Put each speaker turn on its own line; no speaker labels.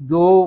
2